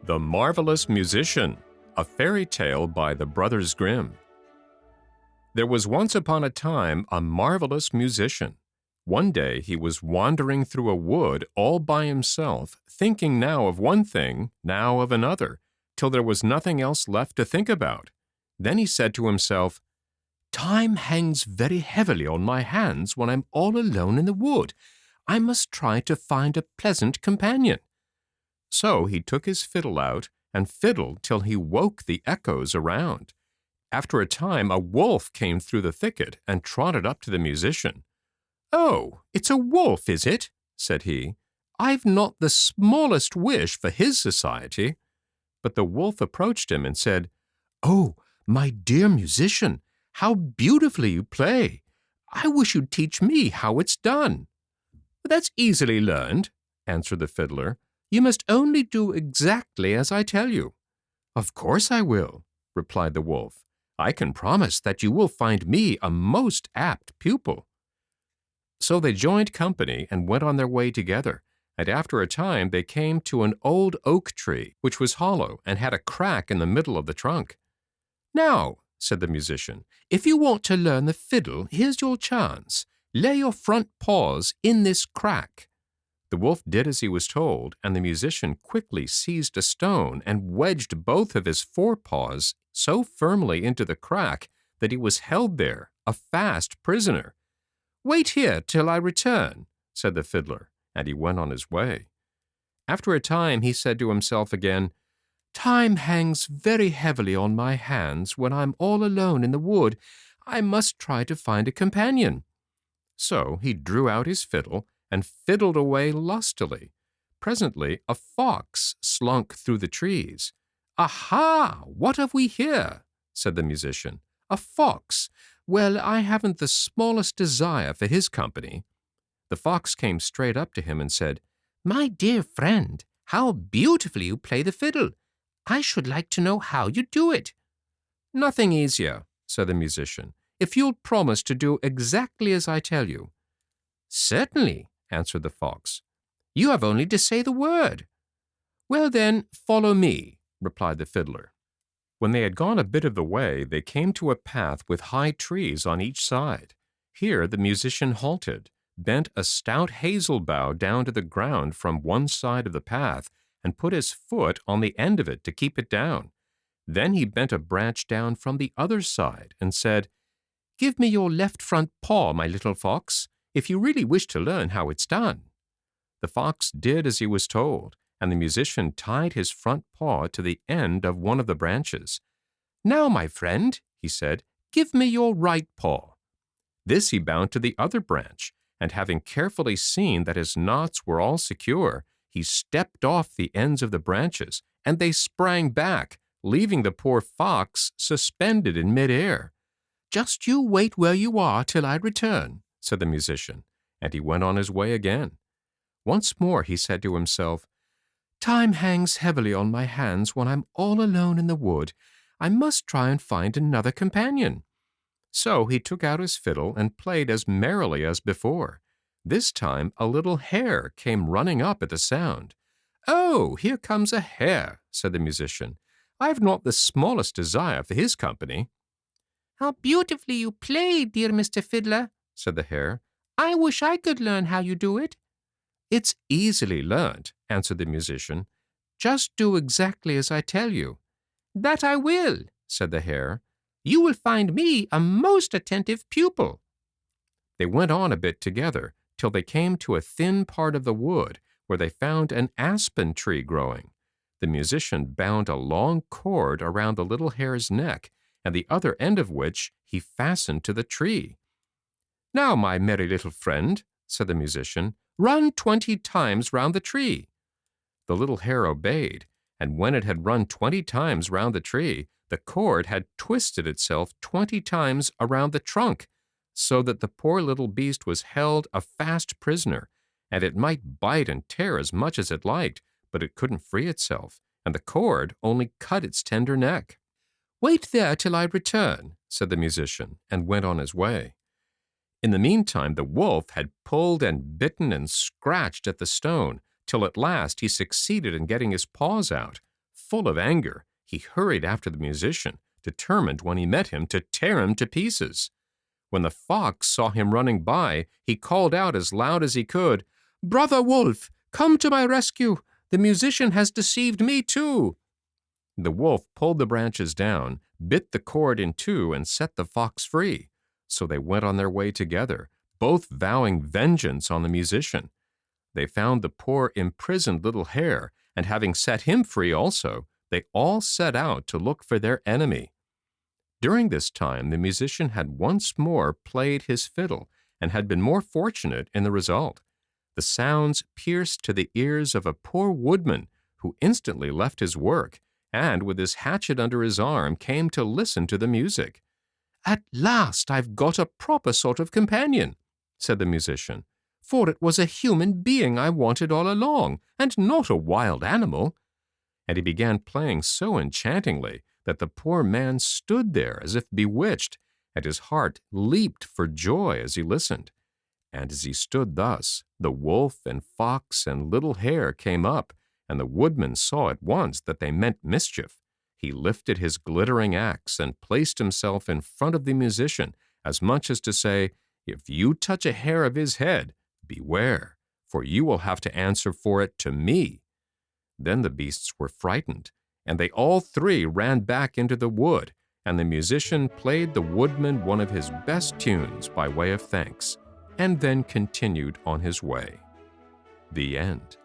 The Marvellous Musician, a fairy tale by the Brothers Grimm. There was once upon a time a marvelous musician. One day he was wandering through a wood all by himself, thinking now of one thing, now of another, till there was nothing else left to think about. Then he said to himself, "Time hangs very heavily on my hands when I'm all alone in the wood. I must try to find a pleasant companion." So he took his fiddle out and fiddled till he woke the echoes around. After a time a wolf came through the thicket and trotted up to the musician. "Oh, it's a wolf, is it?" said he. "I've not the smallest wish for his society." But the wolf approached him and said, "Oh, my dear musician, how beautifully you play! I wish you'd teach me how it's done." "That's easily learned," answered the fiddler. "You must only do exactly as I tell you." "Of course I will," replied the wolf. "I can promise that you will find me a most apt pupil." So they joined company and went on their way together, and after a time they came to an old oak tree, which was hollow and had a crack in the middle of the trunk. "Now," said the musician, "if you want to learn the fiddle, here's your chance. Lay your front paws in this crack." The wolf did as he was told, and the musician quickly seized a stone and wedged both of his forepaws so firmly into the crack that he was held there, a fast prisoner. "Wait here till I return," said the fiddler, and he went on his way. After a time he said to himself again, "Time hangs very heavily on my hands when I'm all alone in the wood. I must try to find a companion." So he drew out his fiddle and fiddled away lustily. Presently a fox slunk through the trees. "Aha! What have we here?" said the musician. "A fox. Well, I haven't the smallest desire for his company." The fox came straight up to him and said, "My dear friend, how beautifully you play the fiddle. I should like to know how you do it." "Nothing easier," said the musician, "if you'll promise to do exactly as I tell you." "Certainly," answered the fox. "You have only to say the word." "Well then, follow me," replied the fiddler. When they had gone a bit of the way, they came to a path with high trees on each side. Here the musician halted, bent a stout hazel bough down to the ground from one side of the path, and put his foot on the end of it to keep it down. Then he bent a branch down from the other side and said, "Give me your left front paw, my little fox, if you really wish to learn how it's done." The fox did as he was told, and the musician tied his front paw to the end of one of the branches. "Now, my friend," he said, "give me your right paw." This he bound to the other branch, and having carefully seen that his knots were all secure, he stepped off the ends of the branches, and they sprang back, leaving the poor fox suspended in mid-air. "Just you wait where you are till I return," said the musician, and he went on his way again. Once more he said to himself, "Time hangs heavily on my hands when I'm all alone in the wood. I must try and find another companion." So he took out his fiddle and played as merrily as before. This time a little hare came running up at the sound. "Oh, here comes a hare," said the musician. "I've not the smallest desire for his company." "How beautifully you play, dear Mr. Fiddler," said the hare. "I wish I could learn how you do it." "It's easily learned," answered the musician. "Just do exactly as I tell you." "That I will," said the hare. "You will find me a most attentive pupil." They went on a bit together till they came to a thin part of the wood where they found an aspen tree growing. The musician bound a long cord around the little hare's neck, and the other end of which he fastened to the tree. "Now, my merry little friend," said the musician, "run 20 times round the tree." The little hare obeyed, and when it had run 20 times round the tree, the cord had twisted itself 20 times around the trunk, so that the poor little beast was held a fast prisoner, and it might bite and tear as much as it liked, but it couldn't free itself, and the cord only cut its tender neck. "Wait there till I return," said the musician, and went on his way. In the meantime, the wolf had pulled and bitten and scratched at the stone, till at last he succeeded in getting his paws out. Full of anger, he hurried after the musician, determined when he met him to tear him to pieces. When the fox saw him running by, he called out as loud as he could, "Brother Wolf, come to my rescue! The musician has deceived me too!" The wolf pulled the branches down, bit the cord in two, and set the fox free. So they went on their way together, both vowing vengeance on the musician. They found the poor imprisoned little hare, and having set him free also, they all set out to look for their enemy. During this time, the musician had once more played his fiddle, and had been more fortunate in the result. The sounds pierced to the ears of a poor woodman, who instantly left his work, and with his hatchet under his arm came to listen to the music. "At last I've got a proper sort of companion," said the musician, "for it was a human being I wanted all along, and not a wild animal." And he began playing so enchantingly that the poor man stood there as if bewitched, and his heart leaped for joy as he listened. And as he stood thus, the wolf and fox and little hare came up, and the woodman saw at once that they meant mischief. He lifted his glittering axe and placed himself in front of the musician, as much as to say, "If you touch a hair of his head, beware, for you will have to answer for it to me." Then the beasts were frightened, and they all three ran back into the wood, and the musician played the woodman one of his best tunes by way of thanks, and then continued on his way. The end.